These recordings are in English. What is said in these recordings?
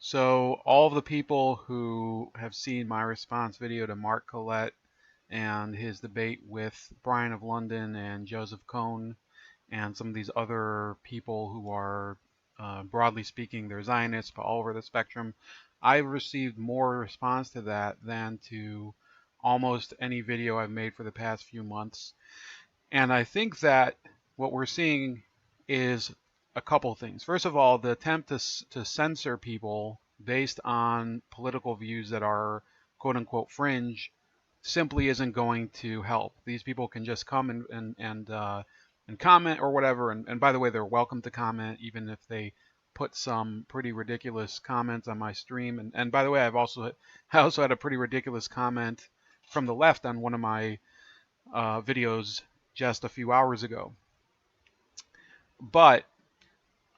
So all of the people who have seen my response video to Mark Collette and his debate with Brian of London and Joseph Cohn and some of these other people who are, broadly speaking, they're Zionists, but all over the spectrum, I've received more response to that than to almost any video I've made for the past few months. And I think that what we're seeing is a couple things. First of all, the attempt to censor people based on political views that are quote unquote fringe simply isn't going to help. These people can just come and comment or whatever. And by the way, they're welcome to comment even if they put some pretty ridiculous comments on my stream. And by the way, I also had a pretty ridiculous comment from the left on one of my videos just a few hours ago. But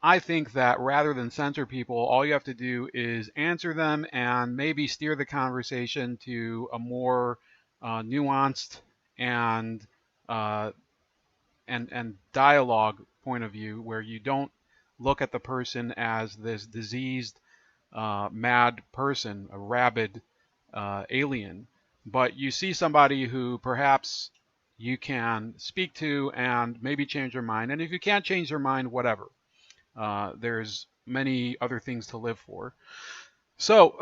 I think that rather than censor people, all you have to do is answer them and maybe steer the conversation to a more nuanced and uh, and dialogue point of view, where you don't look at the person as this diseased, mad person, a rabid alien, but you see somebody who perhaps you can speak to and maybe change their mind. And if you can't change their mind, whatever. There's many other things to live for. So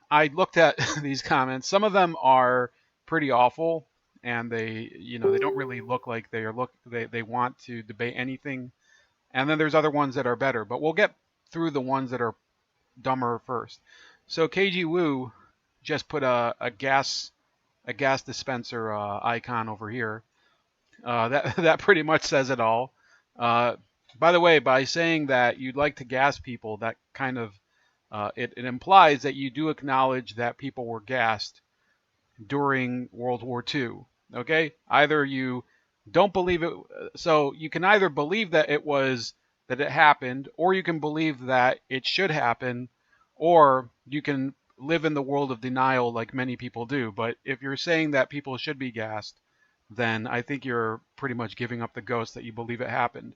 I looked at these comments. Some of them are pretty awful, and they don't really look like they want to debate anything. And then there's other ones that are better, but we'll get through the ones that are dumber first. So KG Wu just put a gas dispenser icon over here. That pretty much says it all. By the way, by saying that you'd like to gas people, that kind of it implies that you do acknowledge that people were gassed during World War II. Okay, either you don't believe it, so you can either believe that it happened, or you can believe that it should happen, or you can live in the world of denial like many people do. But if you're saying that people should be gassed, then I think you're pretty much giving up the ghost that you believe it happened.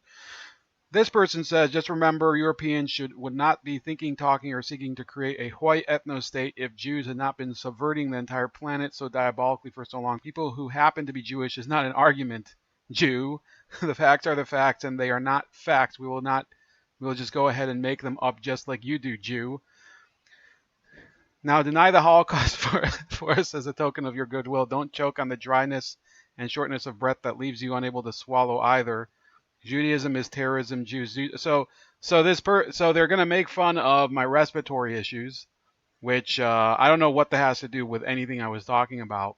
This person says, just remember, Europeans would not be thinking, talking, or seeking to create a white ethno-state if Jews had not been subverting the entire planet so diabolically for so long. People who happen to be Jewish is not an argument, Jew. The facts are the facts, and they are not facts. We will just go ahead and make them up just like you do, Jew. Now, deny the Holocaust for us as a token of your goodwill. Don't choke on the dryness and shortness of breath that leaves you unable to swallow either. Judaism is terrorism. Jews. So they're gonna make fun of my respiratory issues, which I don't know what that has to do with anything I was talking about.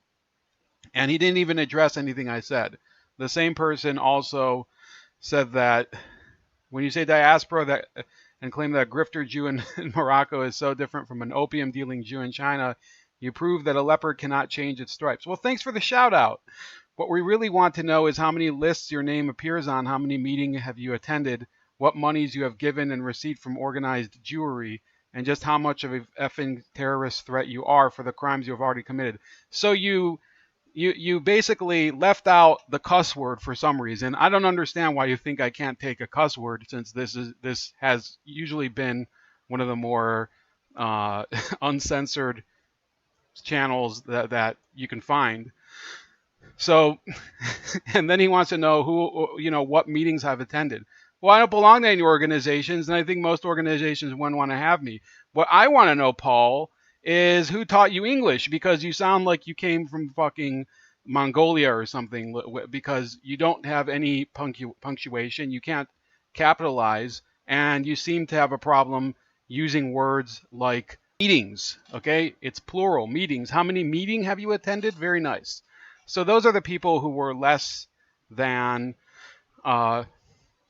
And he didn't even address anything I said. The same person also said that when you say diaspora and claim that a grifter Jew in Morocco is so different from an opium dealing Jew in China, you prove that a leopard cannot change its stripes. Well, thanks for the shout out. What we really want to know is how many lists your name appears on, how many meetings have you attended, what monies you have given and received from organized Jewry, and just how much of a effing terrorist threat you are for the crimes you have already committed. So you basically left out the cuss word for some reason. I don't understand why you think I can't take a cuss word, since this has usually been one of the more uncensored channels that you can find. So, and then he wants to know what meetings I've attended. Well, I don't belong to any organizations, and I think most organizations wouldn't want to have me. What I want to know, Paul, is who taught you English, because you sound like you came from fucking Mongolia or something, because you don't have any punctuation, you can't capitalize, and you seem to have a problem using words like meetings. Okay, it's plural, meetings. How many meetings have you attended? Very nice. So those are the people who were less than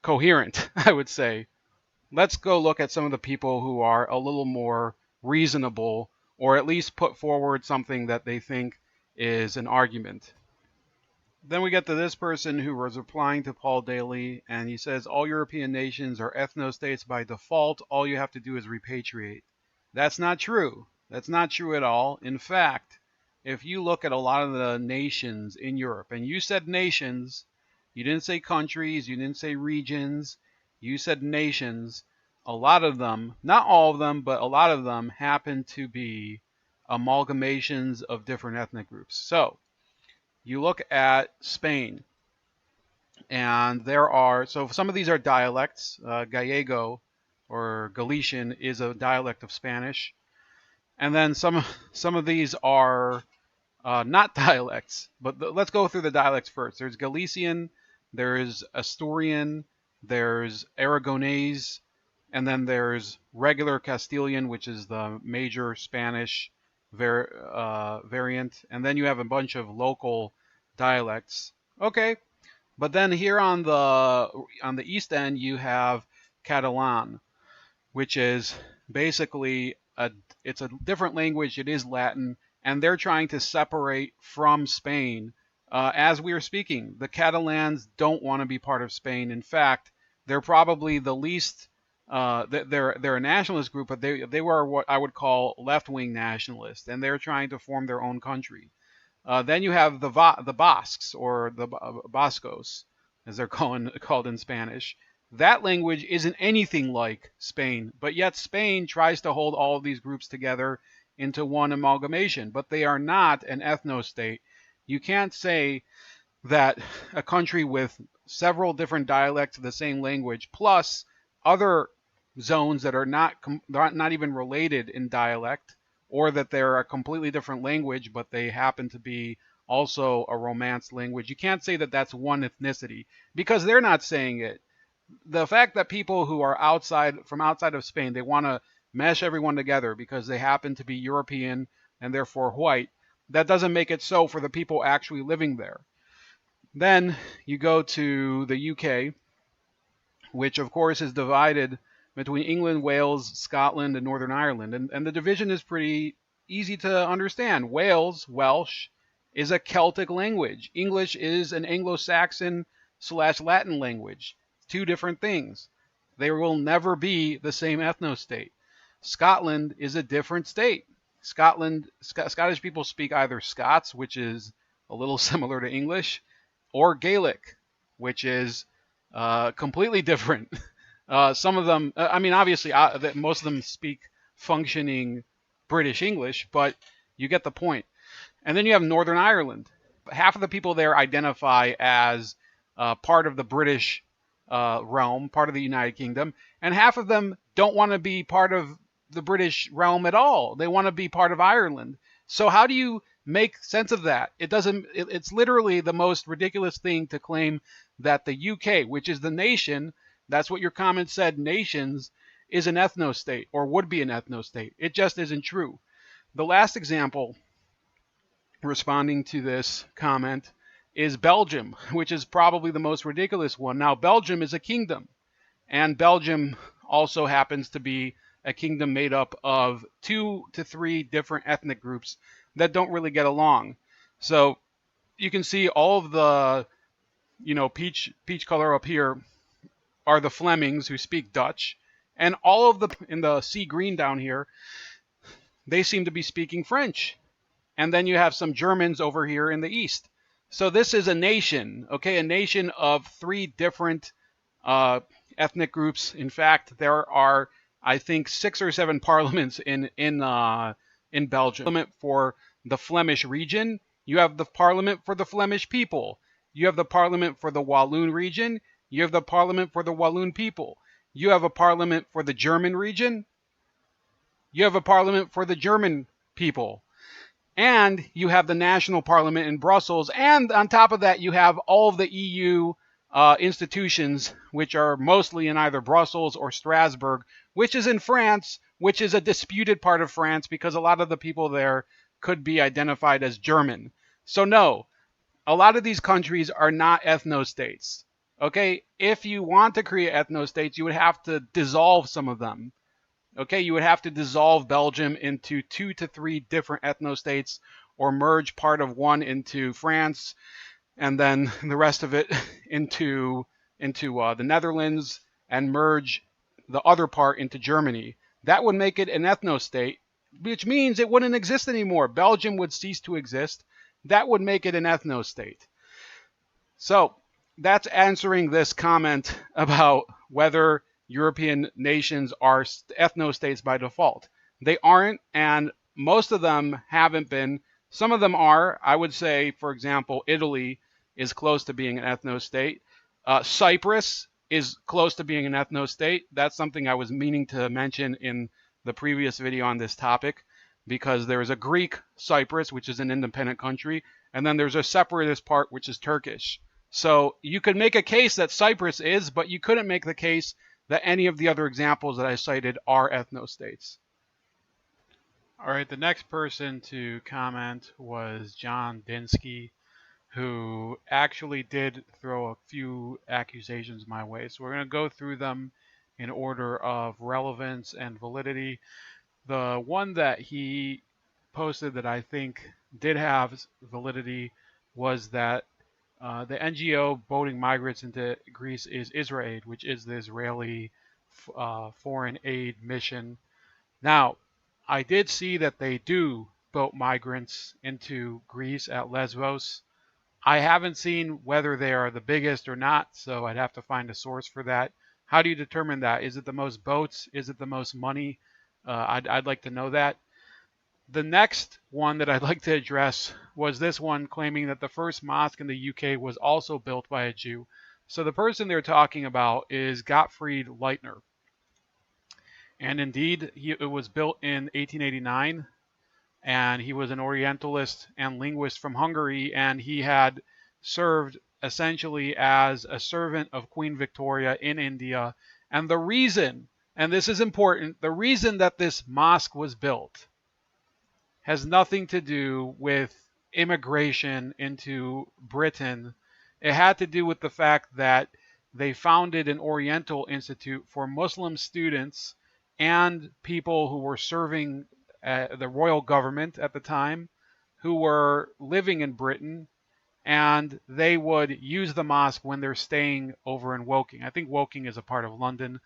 coherent, I would say. Let's go look at some of the people who are a little more reasonable, or at least put forward something that they think is an argument. Then we get to this person who was replying to Paul Daly, and he says, all European nations are ethno-states by default. All you have to do is repatriate. That's not true. That's not true at all. In fact, if you look at a lot of the nations in Europe, and you said nations, you didn't say countries, you didn't say regions, you said nations. a lot of them, not all of them, but a lot of them happen to be amalgamations of different ethnic groups. So you look at Spain, and so some of these are dialects. Gallego or Galician is a dialect of Spanish. And then some of these are not dialects, but let's go through the dialects first. There's Galician, there's Asturian, there's Aragonese, and then there's regular Castilian, which is the major Spanish variant, and then you have a bunch of local dialects. Okay, but then here on the east end you have Catalan, which is basically it's a different language. It is Latin, and they're trying to separate from Spain. As we are speaking, the Catalans don't want to be part of Spain. In fact, they're probably the least. They're a nationalist group, but they were what I would call left-wing nationalists, and they're trying to form their own country. Then you have the Basques, or the Bascos, as they're called in Spanish. That language isn't anything like Spain, but yet Spain tries to hold all of these groups together into one amalgamation. But they are not an ethno-state. You can't say that a country with several different dialects of the same language, plus other zones that are not even related in dialect, or that they're a completely different language, but they happen to be also a Romance language. You can't say that that's one ethnicity, because they're not saying it. The fact that people who are from outside of Spain, they want to mesh everyone together because they happen to be European and therefore white, that doesn't make it so for the people actually living there. Then you go to the UK, which of course is divided between England, Wales, Scotland, and Northern Ireland. And the division is pretty easy to understand. Welsh, is a Celtic language. English is an Anglo-Saxon / Latin language. Two different things. They will never be the same ethno-state. Scotland is a different state. Scottish people speak either Scots, which is a little similar to English, or Gaelic, which is completely different. Some of them, obviously, most of them speak functioning British English, but you get the point. And then you have Northern Ireland. Half of the people there identify as part of the British realm, part of the United Kingdom, and half of them don't want to be part of the British realm at all. They want to be part of Ireland. So how do you make sense of that? It's literally the most ridiculous thing to claim that the UK, which is the nation, that's what your comment said, nations, is an ethno-state, or would be an ethno-state. It just isn't true. The last example, responding to this comment, is Belgium, which is probably the most ridiculous one. Now, Belgium is a kingdom, and Belgium also happens to be a kingdom made up of 2 to 3 different ethnic groups that don't really get along. So you can see all of the, peach color up here are the Flemings, who speak Dutch, and all of the in the sea green down here, they seem to be speaking French. And then you have some Germans over here in the east. So this is a nation, okay, a nation of 3 different ethnic groups. In fact, there are, I think, 6 or 7 parliaments in Belgium. Parliament for the Flemish region. You have the parliament for the Flemish people. You have the parliament for the Walloon region. You have the parliament for the Walloon people. You have a parliament for the German region. You have a parliament for the German people. And you have the national parliament in Brussels. And on top of that, you have all of the EU institutions, which are mostly in either Brussels or Strasbourg, which is in France, which is a disputed part of France because a lot of the people there could be identified as German. So no, a lot of these countries are not ethno-states. Okay, if you want to create ethno-states, you would have to dissolve some of them. Okay, you would have to dissolve Belgium into 2 to 3 different ethno-states, or merge part of one into France, and then the rest of it into the Netherlands, and merge the other part into Germany. That would make it an ethno-state, which means it wouldn't exist anymore. Belgium would cease to exist. That would make it an ethno-state. So that's answering this comment about whether European nations are ethno-states by default. They aren't, and most of them haven't been. Some of them are. I would say, for example, Italy is close to being an ethno-state. Cyprus is close to being an ethno-state. That's something I was meaning to mention in the previous video on this topic, because there is a Greek Cyprus, which is an independent country, and then there's a separatist part, which is Turkish. So you could make a case that Cyprus is, but you couldn't make the case that any of the other examples that I cited are ethno-states. All right, the next person to comment was John Dinsky, who actually did throw a few accusations my way. So we're going to go through them in order of relevance and validity. The one that he posted that I think did have validity was that the NGO boating migrants into Greece is IsraAid, which is the Israeli foreign aid mission. Now, I did see that they do boat migrants into Greece at Lesbos. I haven't seen whether they are the biggest or not, so I'd have to find a source for that. How do you determine that? Is it the most boats? Is it the most money? I'd like to know that. The next one that I'd like to address was this one, claiming that the first mosque in the UK was also built by a Jew. So the person they're talking about is Gottfried Leitner. And indeed, it was built in 1889, and he was an Orientalist and linguist from Hungary, and he had served essentially as a servant of Queen Victoria in India. And the reason, and this is important, the reason that this mosque was built has nothing to do with immigration into Britain. It had to do with the fact that they founded an Oriental Institute for Muslim students and people who were serving the royal government at the time, who were living in Britain, and they would use the mosque when they're staying over in Woking. I think Woking is a part of London.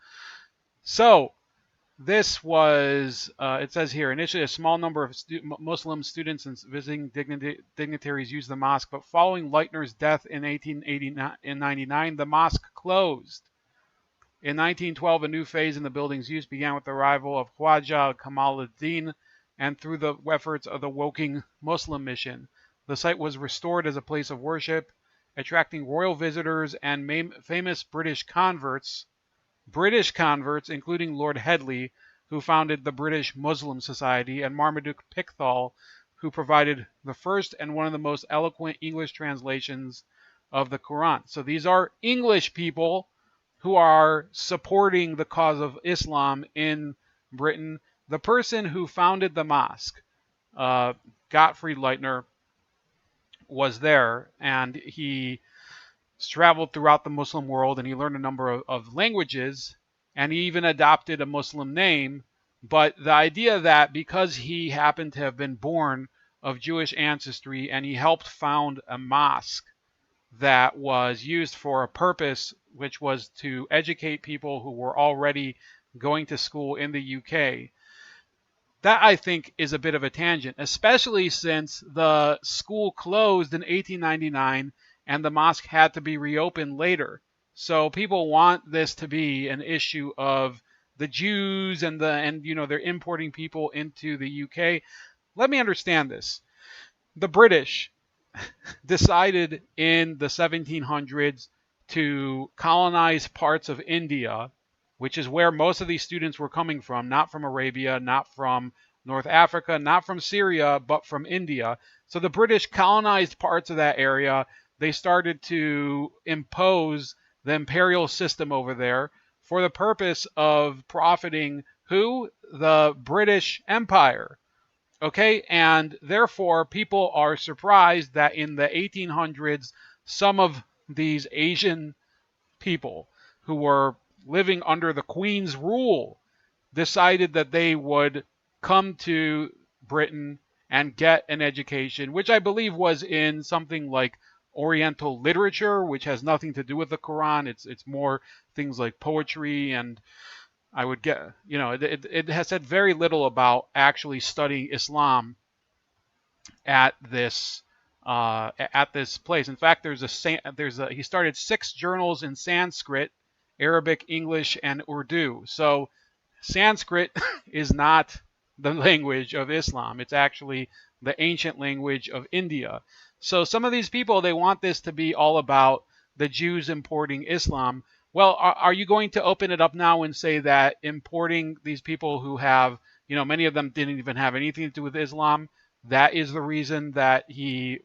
So this was, it says here, initially a small number of Muslim students and visiting dignitaries used the mosque, but following Leitner's death in 1899, the mosque closed. In 1912, a new phase in the building's use began with the arrival of Khwaja Kamaluddin, and through the efforts of the Woking Muslim mission, the site was restored as a place of worship, attracting royal visitors and famous British converts, including Lord Headley, who founded the British Muslim Society, and Marmaduke Pickthall, who provided the first and one of the most eloquent English translations of the Quran. So these are English people who are supporting the cause of Islam in Britain. The person who founded the mosque, Gottfried Leitner, was there, and he traveled throughout the Muslim world, and he learned a number of languages, and he even adopted a Muslim name. But the idea that because he happened to have been born of Jewish ancestry and he helped found a mosque that was used for a purpose, which was to educate people who were already going to school in the UK, that I think is a bit of a tangent, especially since the school closed in 1899 and the mosque had to be reopened later. So people want this to be an issue of the Jews and they're importing people into the UK. Let me understand this. The British decided in the 1700s to colonize parts of India, which is where most of these students were coming from, not from Arabia, not from North Africa, not from Syria, but from India. So the British colonized parts of that area. They started to impose the imperial system over there for the purpose of profiting who? The British Empire. Okay, and therefore people are surprised that in the 1800s, some of these Asian people who were living under the Queen's rule decided that they would come to Britain and get an education, which I believe was in something like Oriental literature, which has nothing to do with the Quran. It's more things like poetry, and I would get, it has said very little about actually studying Islam at this place. In fact, he started 6 journals in Sanskrit Arabic, English, and Urdu. So Sanskrit is not the language of Islam. It's actually the ancient language of India. So some of these people, they want this to be all about the Jews importing Islam. Well, are you going to open it up now and say that importing these people who have, many of them didn't even have anything to do with Islam, that is the reason that he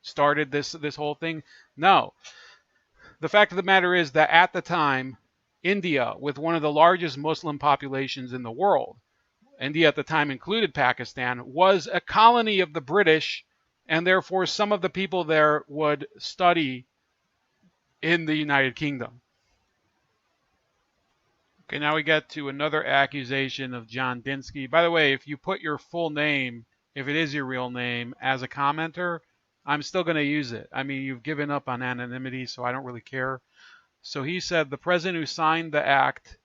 started this whole thing? No. The fact of the matter is that at the time, India, with one of the largest Muslim populations in the world, India at the time included Pakistan, was a colony of the British, and therefore some of the people there would study in the United Kingdom. Okay, now we get to another accusation of John Dinsky. By the way, if you put your full name, if it is your real name, as a commenter, I'm still going to use it. I mean, you've given up on anonymity, so I don't really care. So he said the president who signed the act,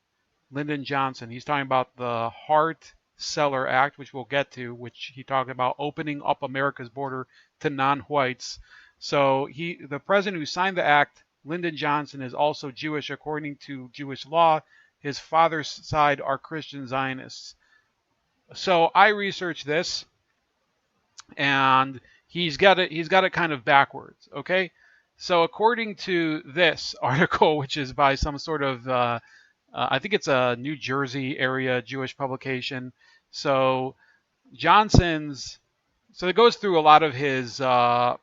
Lyndon Johnson, he's talking about the Hart-Celler Act, which we'll get to, which he talked about opening up America's border to non-whites. So the president who signed the act, Lyndon Johnson, is also Jewish according to Jewish law. His father's side are Christian Zionists. So I researched this, and he's got it kind of backwards. Okay, so according to this article, which is by some sort of I think it's a New Jersey area Jewish publication. So it goes through a lot of his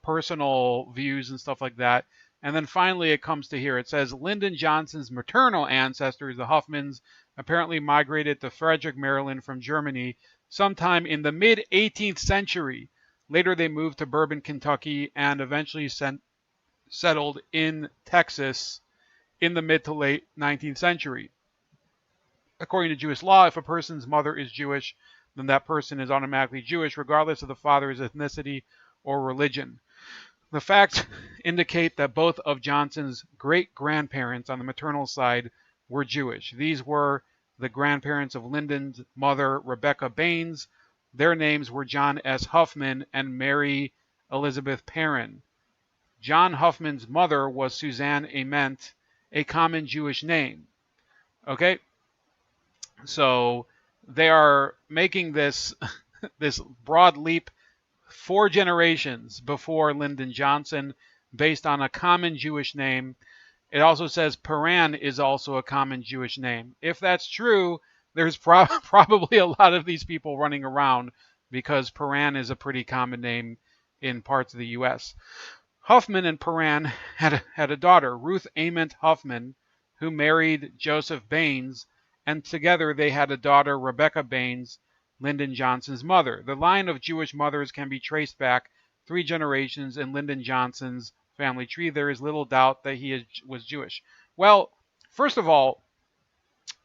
personal views and stuff like that. And then finally it comes to here. It says Lyndon Johnson's maternal ancestors, the Huffmans, apparently migrated to Frederick, Maryland from Germany sometime in the mid-18th century. Later they moved to Bourbon, Kentucky, and eventually settled in Texas in the mid to late 19th century. According to Jewish law, if a person's mother is Jewish, then that person is automatically Jewish, regardless of the father's ethnicity or religion. The facts indicate that both of Johnson's great-grandparents on the maternal side were Jewish. These were the grandparents of Lyndon's mother, Rebecca Baines. Their names were John S. Huffman and Mary Elizabeth Perrin. John Huffman's mother was Suzanne Ament, a common Jewish name. Okay? So they are making this broad leap 4 generations before Lyndon Johnson based on a common Jewish name. It also says Perrin is also a common Jewish name. If that's true, there's probably a lot of these people running around because Perrin is a pretty common name in parts of the U.S. Huffman and Perrin had a daughter, Ruth Ament Huffman, who married Joseph Baines, and together they had a daughter, Rebecca Baines, Lyndon Johnson's mother. The line of Jewish mothers can be traced back 3 generations in Lyndon Johnson's family tree. There is little doubt that he was Jewish. Well, first of all,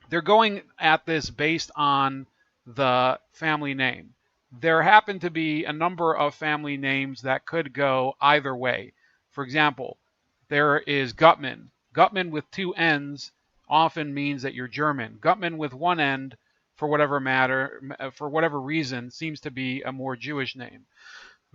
they're going at this based on the family name. There happen to be a number of family names that could go either way. For example, there is Gutman. Gutman with 2 N's often means that you're German. Gutman with 1 N, for whatever reason, seems to be a more Jewish name.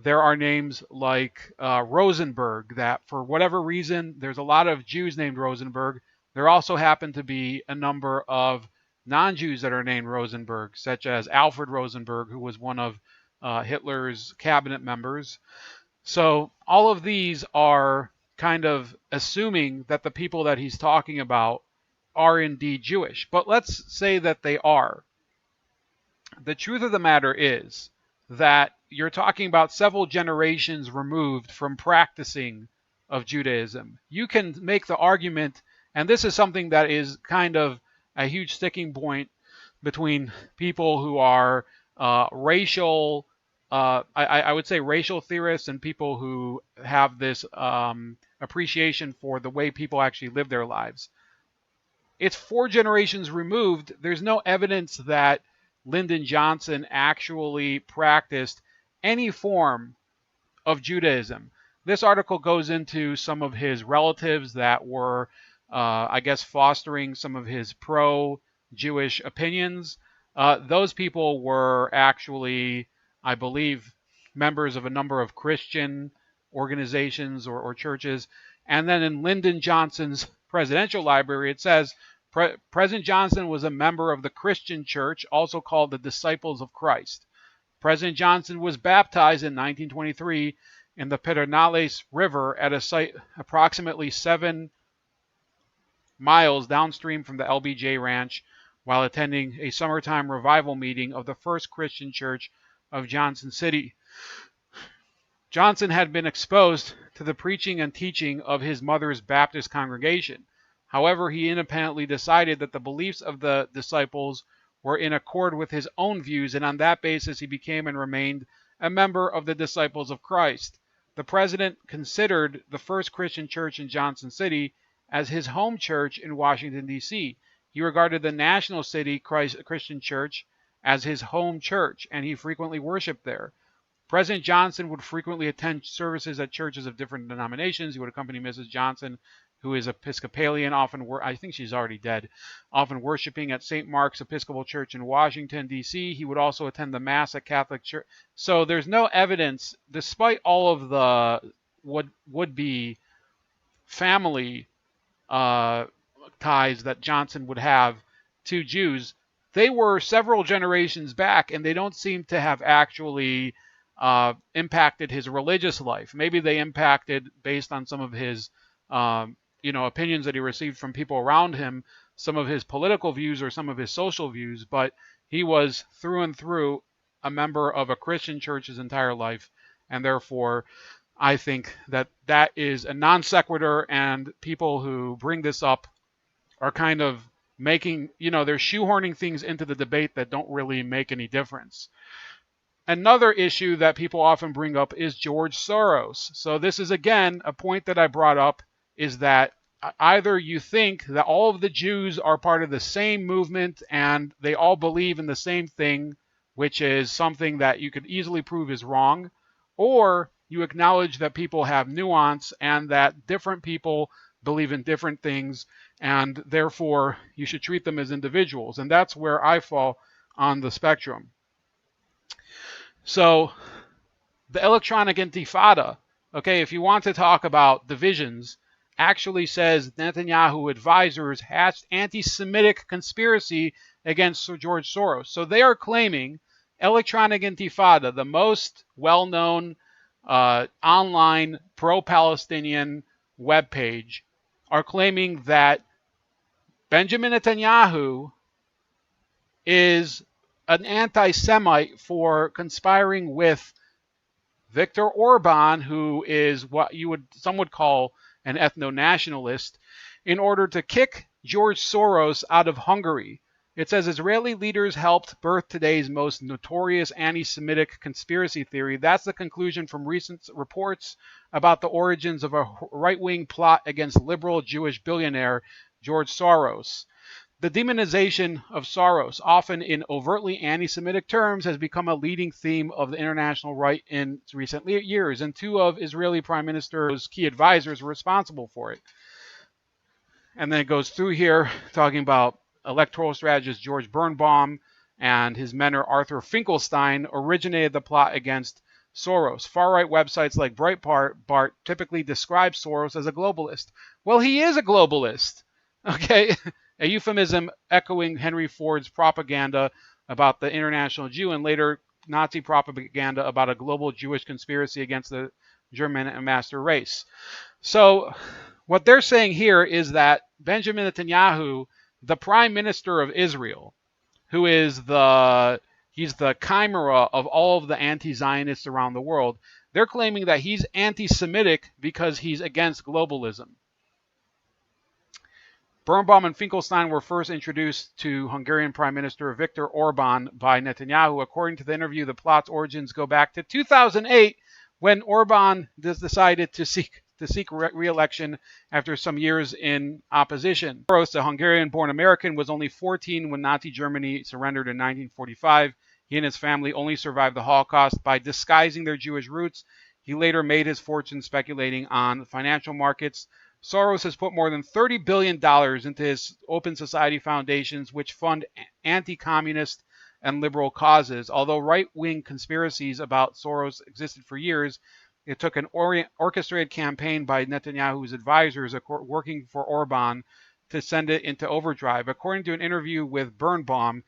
There are names like Rosenberg that, for whatever reason, there's a lot of Jews named Rosenberg. There also happen to be a number of non-Jews that are named Rosenberg, such as Alfred Rosenberg, who was one of Hitler's cabinet members. So all of these are kind of assuming that the people that he's talking about are indeed Jewish. But let's say that they are. The truth of the matter is that you're talking about several generations removed from practicing of Judaism. You can make the argument, and this is something that is kind of a huge sticking point between people who are racial, I would say racial theorists, and people who have this appreciation for the way people actually live their lives. It's 4 generations removed. There's no evidence that Lyndon Johnson actually practiced any form of Judaism. This article goes into some of his relatives that were, I guess, fostering some of his pro-Jewish opinions. Those people were actually, I believe, members of a number of Christian organizations or churches. And then in Lyndon Johnson's presidential library, it says, President Johnson was a member of the Christian Church, also called the Disciples of Christ. President Johnson was baptized in 1923 in the Pedernales River at a site approximately 7 miles downstream from the LBJ Ranch while attending a summertime revival meeting of the First Christian Church of Johnson City. Johnson had been exposed to the preaching and teaching of his mother's Baptist congregation. However, he independently decided that the beliefs of the disciples were in accord with his own views, and on that basis he became and remained a member of the Disciples of Christ. The president considered the First Christian Church in Johnson City as his home church in Washington, D.C. He regarded the National City Christian Church as his home church, and he frequently worshiped there. President Johnson would frequently attend services at churches of different denominations. He would accompany Mrs. Johnson, who is Episcopalian, I think she's already dead, often worshiping at St. Mark's Episcopal Church in Washington, D.C. He would also attend the Mass at Catholic Church. So there's no evidence, despite all of the would-be family ties that Johnson would have to Jews, they were several generations back, and they don't seem to have actually impacted his religious life. Maybe they impacted based on some of his opinions that he received from people around him, some of his political views or some of his social views, but he was through and through a member of a Christian church his entire life, and therefore I think that that is a non sequitur, and people who bring this up are kind of making, they're shoehorning things into the debate that don't really make any difference. Another issue that people often bring up is George Soros. So this is, again, a point that I brought up, is that either you think that all of the Jews are part of the same movement and they all believe in the same thing, which is something that you could easily prove is wrong, or you acknowledge that people have nuance and that different people believe in different things, and therefore you should treat them as individuals. And that's where I fall on the spectrum. So the electronic intifada, okay, if you want to talk about divisions, actually says Netanyahu advisors hatched anti-Semitic conspiracy against George Soros. So they are claiming electronic intifada, the most well-known online pro-Palestinian webpage, are claiming that Benjamin Netanyahu is an anti-Semite for conspiring with Viktor Orban, who is what some would call an ethno-nationalist, in order to kick George Soros out of Hungary. It says Israeli leaders helped birth today's most notorious anti-Semitic conspiracy theory. That's the conclusion from recent reports about the origins of a right-wing plot against liberal Jewish billionaire George Soros. The demonization of Soros, often in overtly anti-Semitic terms, has become a leading theme of the international right in recent years, and two of Israeli Prime Minister's key advisors were responsible for it. And then it goes through here talking about electoral strategist George Birnbaum and his mentor Arthur Finkelstein originated the plot against Soros. Far-right websites like Breitbart typically describe Soros as a globalist. Well, he is a globalist, okay? A euphemism echoing Henry Ford's propaganda about the international Jew and later Nazi propaganda about a global Jewish conspiracy against the German and master race. So what they're saying here is that Benjamin Netanyahu, the prime minister of Israel, who is he's the chimera of all of the anti-Zionists around the world, they're claiming that he's anti-Semitic because he's against globalism. Birnbaum and Finkelstein were first introduced to Hungarian Prime Minister Viktor Orban by Netanyahu. According to the interview, the plot's origins go back to 2008, when Orban decided to seek re-election after some years in opposition. Soros, a Hungarian-born American, was only 14 when Nazi Germany surrendered in 1945. He and his family only survived the Holocaust by disguising their Jewish roots. He later made his fortune speculating on financial markets. Soros has put more than $30 billion into his Open Society foundations, which fund anti-communist and liberal causes. Although right-wing conspiracies about Soros existed for years, it took an orchestrated campaign by Netanyahu's advisors working for Orban to send it into overdrive. According to an interview with Birnbaum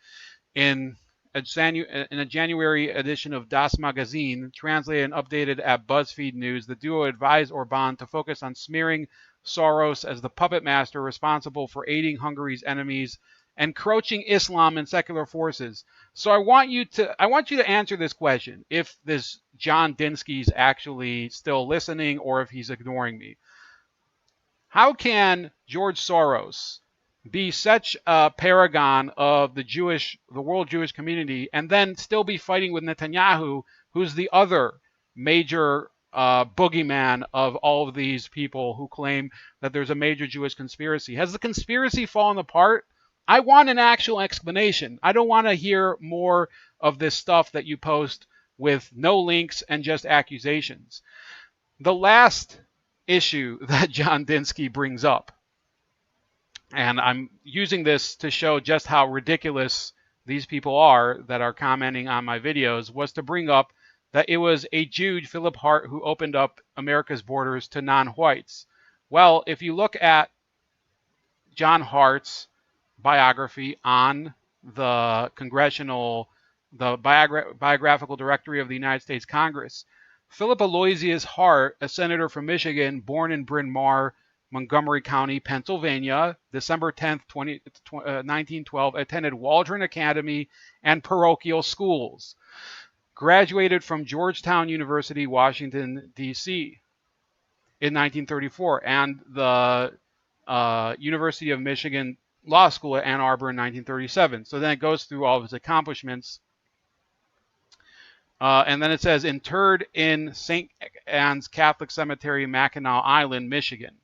in a January edition of Das Magazin, translated and updated at BuzzFeed News, the duo advised Orban to focus on smearing Soros as the puppet master responsible for aiding Hungary's enemies, encroaching Islam and secular forces. So I want you to answer this question: if this John Dinsky's actually still listening, or if he's ignoring me. How can George Soros be such a paragon of the world Jewish community, and then still be fighting with Netanyahu, who's the other major boogeyman of all of these people who claim that there's a major Jewish conspiracy? Has the conspiracy fallen apart? I want an actual explanation. I don't want to hear more of this stuff that you post with no links and just accusations. The last issue that John Dinsky brings up, and I'm using this to show just how ridiculous these people are that are commenting on my videos, was to bring up that it was a Jew, Philip Hart, who opened up America's borders to non-whites. Well, if you look at John Hart's biography on the biographical directory of the United States Congress, Philip Aloysius Hart, a senator from Michigan, born in Bryn Mawr, Montgomery County, Pennsylvania, December 10th, 1912, attended Waldron Academy and parochial schools. Graduated from Georgetown University, Washington, D.C. in 1934, and the University of Michigan Law School at Ann Arbor in 1937. So then it goes through all of his accomplishments. And then it says, interred in St. Anne's Catholic Cemetery, Mackinac Island, Michigan.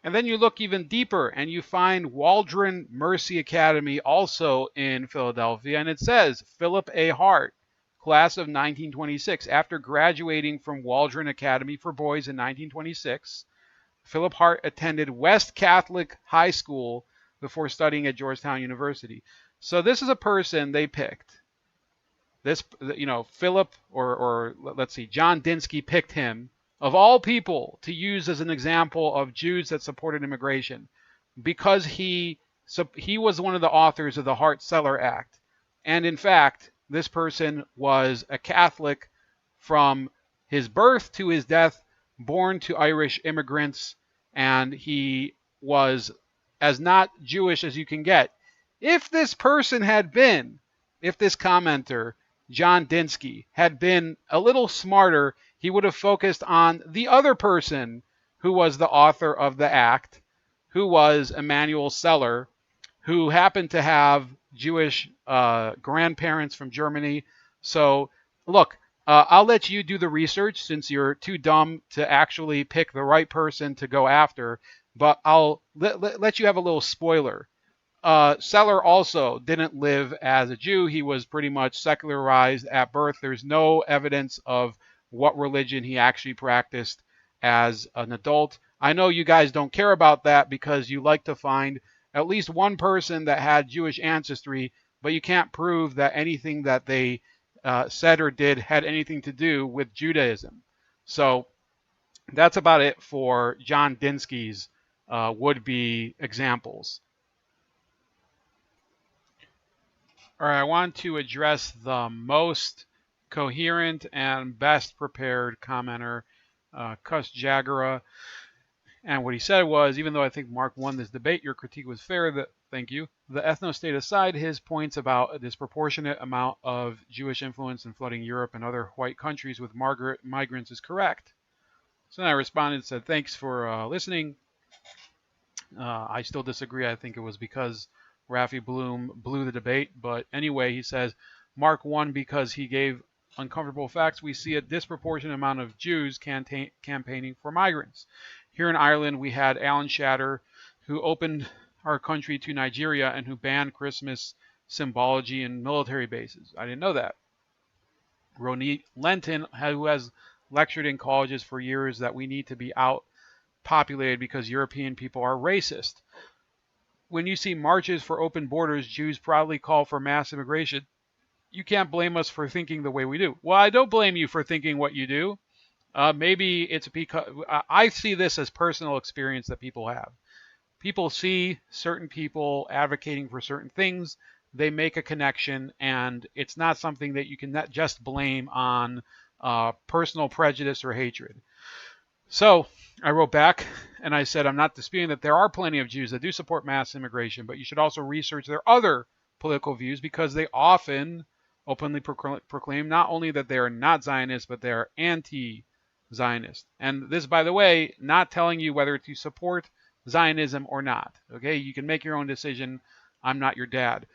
And then you look even deeper and you find Waldron Mercy Academy, also in Philadelphia. And it says, Philip A. Hart, class of 1926. After graduating from Waldron Academy for Boys in 1926, Philip Hart attended West Catholic High School before studying at Georgetown University. So this is a person they picked. This, Philip, or let's see, John Dinsky picked him, of all people, to use as an example of Jews that supported immigration, because he was one of the authors of the Hart-Celler Act. And in fact, this person was a Catholic from his birth to his death, born to Irish immigrants, and he was as not Jewish as you can get. If this commenter, John Dinsky, had been a little smarter, he would have focused on the other person who was the author of the act, who was Emanuel Celler, who happened to have Jewish grandparents from Germany. So, look, I'll let you do the research since you're too dumb to actually pick the right person to go after, but I'll let you have a little spoiler. Celler also didn't live as a Jew. He was pretty much secularized at birth. There's no evidence of what religion he actually practiced as an adult. I know you guys don't care about that because you like to find at least one person that had Jewish ancestry, but you can't prove that anything that they said or did had anything to do with Judaism. So that's about it for John Dinsky's would-be examples. All right, I want to address the most coherent and best prepared commenter, Kus Jagara. And what he said was, even though I think Mark won this debate, your critique was fair. Thank you. The ethno-state aside, his points about a disproportionate amount of Jewish influence in flooding Europe and other white countries with migrants is correct. So then I responded and said, thanks for listening. I still disagree. I think it was because Rafi Bloom blew the debate. But anyway, he says, Mark won because he gave uncomfortable facts. We see a disproportionate amount of Jews campaigning for migrants. Here in Ireland, we had Alan Shatter, who opened our country to Nigeria and who banned Christmas symbology in military bases. I didn't know that. Ronit Lenton, who has lectured in colleges for years that we need to be outpopulated because European people are racist. When you see marches for open borders, Jews proudly call for mass immigration. You can't blame us for thinking the way we do. Well, I don't blame you for thinking what you do. Maybe it's because I see this as personal experience that people have. people see certain people advocating for certain things, they make a connection, and it's not something that you can not just blame on personal prejudice or hatred. So I wrote back and I said, I'm not disputing that there are plenty of Jews that do support mass immigration, but you should also research their other political views because they often openly proclaim not only that they are not Zionists, but they are anti-Zionist. And this, by the way, not telling you whether to support Zionism or not. Okay, you can make your own decision. I'm not your dad.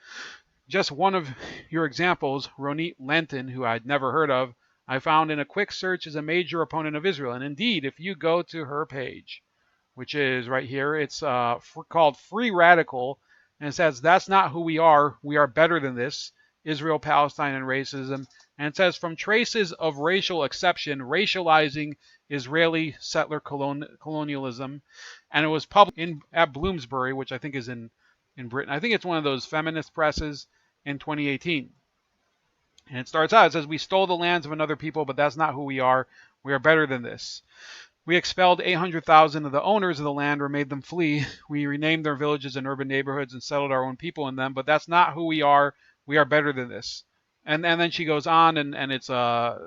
Just one of your examples, Ronit Lenton, who I'd never heard of, I found in a quick search is a major opponent of Israel. And indeed, if you go to her page, which is right here, it's called Free Radical, and it says, that's not who we are better than this, Israel, Palestine, and racism. And it says, from traces of racial exception, racializing Israeli settler colonialism. And it was published at Bloomsbury, which I think is in Britain. I think it's one of those feminist presses in 2018. And it starts out, it says, we stole the lands of another people, but that's not who we are. We are better than this. We expelled 800,000 of the owners of the land or made them flee. We renamed their villages and urban neighborhoods and settled our own people in them, but that's not who we are. We are better than this. And then she goes on, and it's a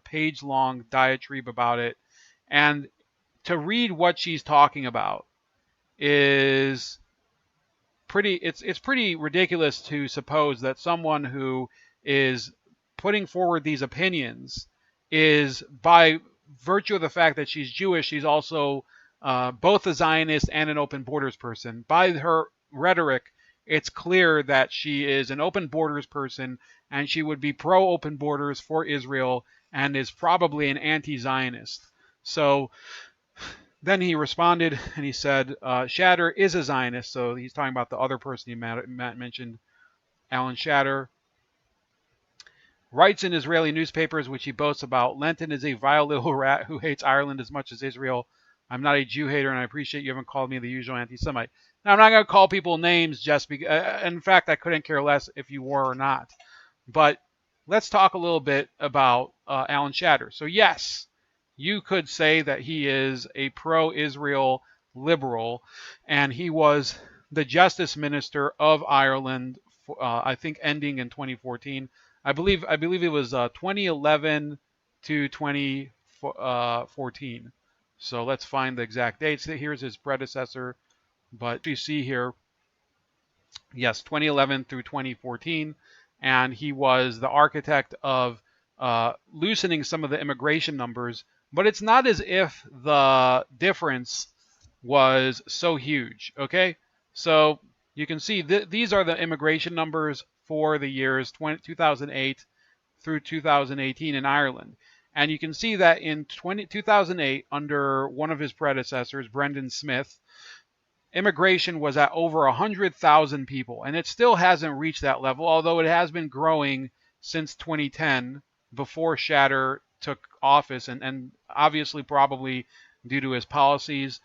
page-long diatribe about it. And to read what she's talking about is it's pretty ridiculous to suppose that someone who is putting forward these opinions is, by virtue of the fact that she's Jewish, she's also both a Zionist and an open borders person. By her rhetoric, it's clear that she is an open borders person, and she would be pro-open borders for Israel and is probably an anti-Zionist. So then he responded and he said, Shatter is a Zionist. So he's talking about the other person he mentioned, Alan Shatter. Writes in Israeli newspapers, which he boasts about. Lenton is a vile little rat who hates Ireland as much as Israel. I'm not a Jew hater, and I appreciate you haven't called me the usual anti-Semite. Now, I'm not going to call people names just because, in fact, I couldn't care less if you were or not. But let's talk a little bit about Alan Shatter. So, yes, you could say that he is a pro-Israel liberal, and he was the Justice Minister of Ireland, I think ending in 2014. I believe it was 2011 to 2014. So let's find the exact dates. Here's his predecessor. But you see here, yes, 2011 through 2014. And he was the architect of loosening some of the immigration numbers. But it's not as if the difference was so huge, okay? So you can see these are the immigration numbers for the years 2008 through 2018 in Ireland. And you can see that in 2008, under one of his predecessors, Brendan Smith, immigration was at over 100,000 people. And it still hasn't reached that level, although it has been growing since 2010, before Shatter took office, and obviously probably due to his policies.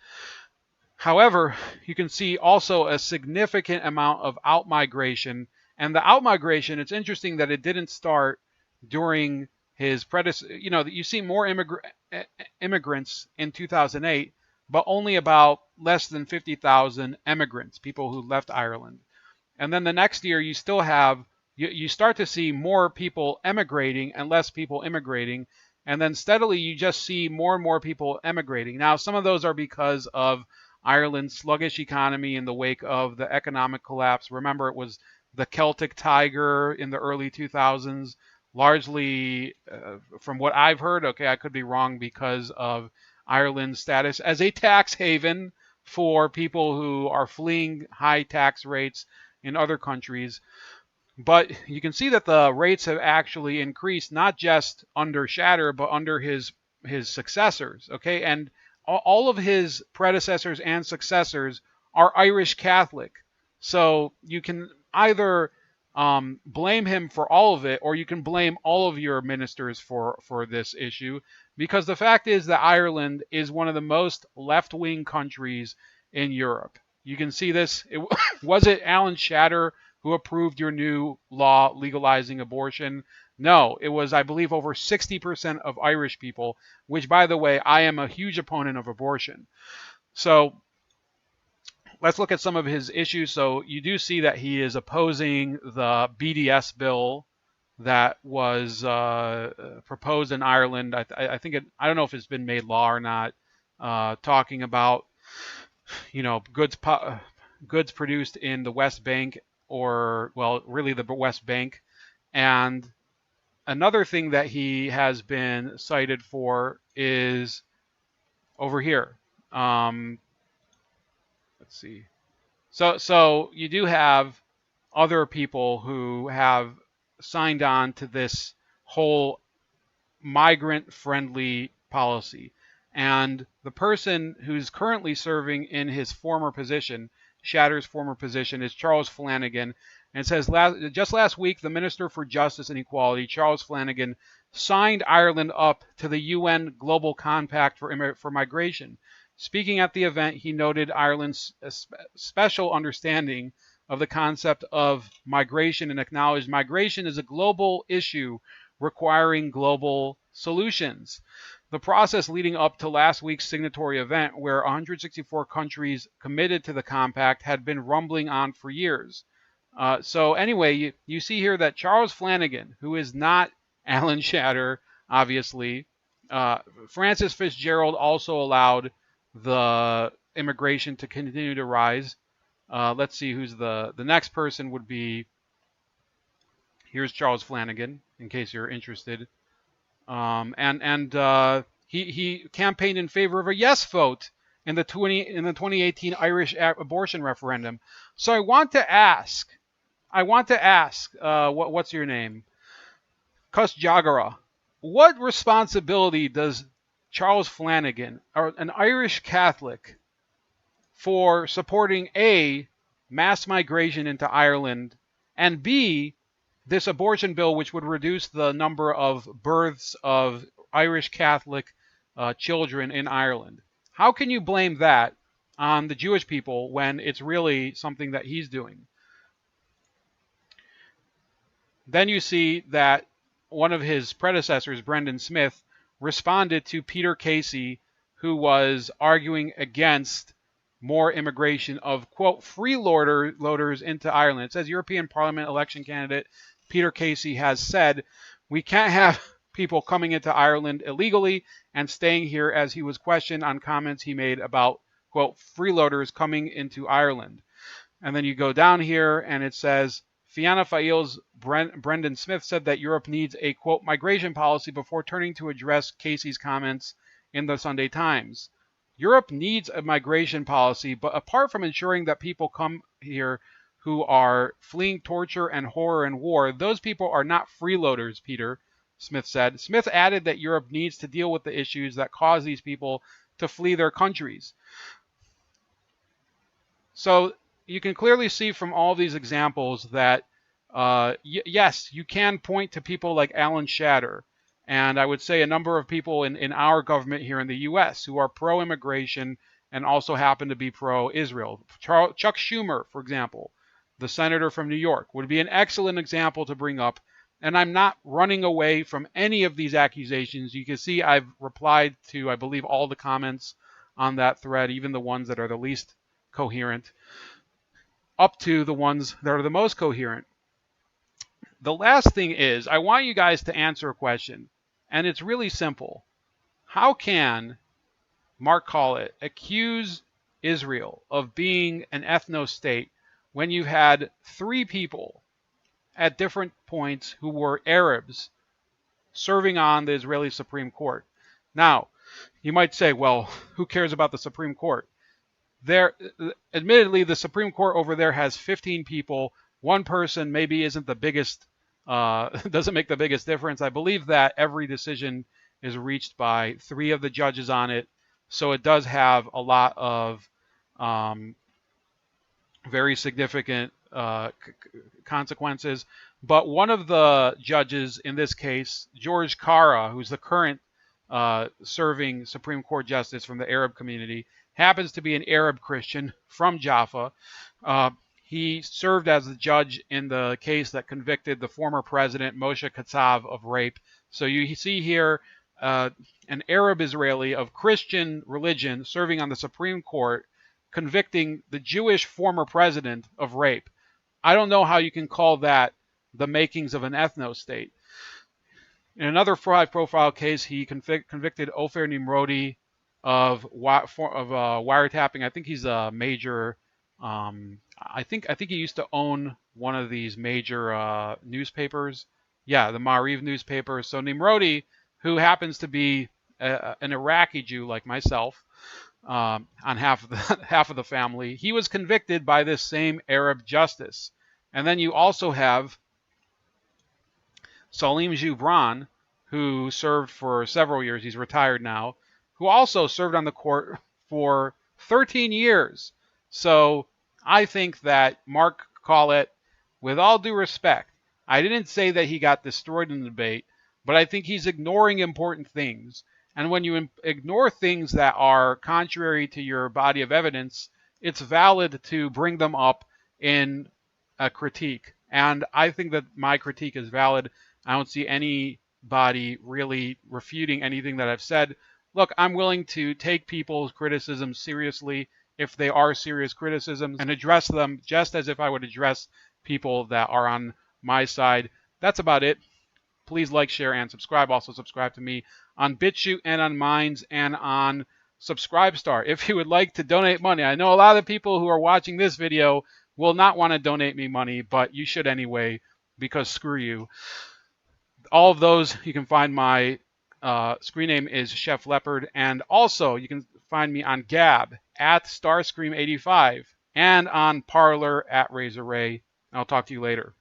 However, you can see also a significant amount of outmigration. And the outmigration, it's interesting that it didn't start during his predecessor. You know, you see more immigrants in 2008, but only about less than 50,000 immigrants, people who left Ireland. And then the next year, you still have, you start to see more people emigrating and less people immigrating. And then steadily, you just see more and more people emigrating. Now, some of those are because of Ireland's sluggish economy in the wake of the economic collapse. Remember, it was the Celtic Tiger in the early 2000s, largely from what I've heard. Okay, I could be wrong, because of Ireland's status as a tax haven for people who are fleeing high tax rates in other countries. But you can see that the rates have actually increased, not just under Shatter, but under his successors. Okay, and all of his predecessors and successors are Irish Catholic. So you can either blame him for all of it, or you can blame all of your ministers for this issue, because the fact is that Ireland is one of the most left-wing countries in Europe. You can see this. Was it Alan Shatter who approved your new law legalizing abortion? No, it was, I believe, over 60% of Irish people, which, by the way, I am a huge opponent of abortion. So let's look at some of his issues. So you do see that he is opposing the BDS bill that was proposed in Ireland. I think I don't know if it's been made law or not. Talking about goods produced in the West Bank, or well, really the West Bank. And another thing that he has been cited for is over here. Let's see. So you do have other people who have signed on to this whole migrant-friendly policy. And the person who's currently serving in his former position, Shatter's former position, is Charles Flanagan. And it says, just last week, the Minister for Justice and Equality, Charles Flanagan, signed Ireland up to the UN Global Compact for Migration. Speaking at the event, he noted Ireland's special understanding of the concept of migration and acknowledged migration is a global issue requiring global solutions. The process leading up to last week's signatory event, where 164 countries committed to the compact, had been rumbling on for years. So anyway, you see here that Charles Flanagan, who is not Alan Shatter, obviously, Francis Fitzgerald also allowed the immigration to continue to rise. Let's see who's the next person would be. Here's Charles Flanagan, in case you're interested. He campaigned in favor of a yes vote in the 2018 Irish abortion referendum. So I want to ask, what's your name? Cus Jagara. What responsibility does Charles Flanagan, or an Irish Catholic, for supporting A, mass migration into Ireland, and B, this abortion bill, which would reduce the number of births of Irish Catholic children in Ireland? How can you blame that on the Jewish people when it's really something that he's doing? Then you see that one of his predecessors, Brendan Smith, responded to Peter Casey, who was arguing against more immigration of, quote, freeloaders into Ireland. It says European Parliament election candidate Peter Casey has said, we can't have people coming into Ireland illegally and staying here, as he was questioned on comments he made about, quote, freeloaders coming into Ireland. And then you go down here and it says, Fianna Fáil's Brendan Smith said that Europe needs a, quote, migration policy before turning to address Casey's comments in the Sunday Times. Europe needs a migration policy, but apart from ensuring that people come here who are fleeing torture and horror and war, those people are not freeloaders, Peter, Smith said. Smith added that Europe needs to deal with the issues that cause these people to flee their countries. So you can clearly see from all these examples that, yes, you can point to people like Alan Shatter, and I would say a number of people in our government here in the U.S. who are pro-immigration and also happen to be pro-Israel. Chuck Schumer, for example, the senator from New York, would be an excellent example to bring up. And I'm not running away from any of these accusations. You can see I've replied to, I believe, all the comments on that thread, even the ones that are the least coherent, up to the ones that are the most coherent. The last thing is, I want you guys to answer a question, and it's really simple. How can Mark Collett accuse Israel of being an ethno-state when you've had 3 people at different points who were Arabs serving on the Israeli Supreme Court? Now, you might say, well, who cares about the Supreme Court? Admittedly, the Supreme Court over there has 15 people. One person maybe isn't the biggest, doesn't make the biggest difference. I believe that every decision is reached by 3 of the judges on it. So it does have a lot of very significant consequences. But one of the judges in this case, George Kara, who's the current serving Supreme Court justice from the Arab community, happens to be an Arab Christian from Jaffa. He served as the judge in the case that convicted the former president, Moshe Katsav, of rape. So you see here an Arab Israeli of Christian religion serving on the Supreme Court, convicting the Jewish former president of rape. I don't know how you can call that the makings of an ethno-state. In another fraud profile case, he convicted Ofer Nimrodi of wiretapping. I think he's a major. I think he used to own one of these major newspapers. Yeah, the Maariv newspaper. So Nimrodi, who happens to be an Iraqi Jew like myself, on half of the family, he was convicted by this same Arab justice. And then you also have Salim Gibran, who served for several years. He's retired now, who also served on the court for 13 years. So I think that Mark Collett, with all due respect, I didn't say that he got destroyed in the debate, but I think he's ignoring important things. And when you ignore things that are contrary to your body of evidence, it's valid to bring them up in a critique. And I think that my critique is valid. I don't see anybody really refuting anything that I've said. Look, I'm willing to take people's criticisms seriously if they are serious criticisms and address them just as if I would address people that are on my side. That's about it. Please like, share, and subscribe. Also subscribe to me on BitChute and on Minds and on Subscribestar. If you would like to donate money, I know a lot of people who are watching this video will not want to donate me money, but you should anyway, because screw you. All of those, you can find my screen name is Chef Leopard, and also you can find me on Gab at Starscream85 and on Parler at Razor Ray. I'll talk to you later.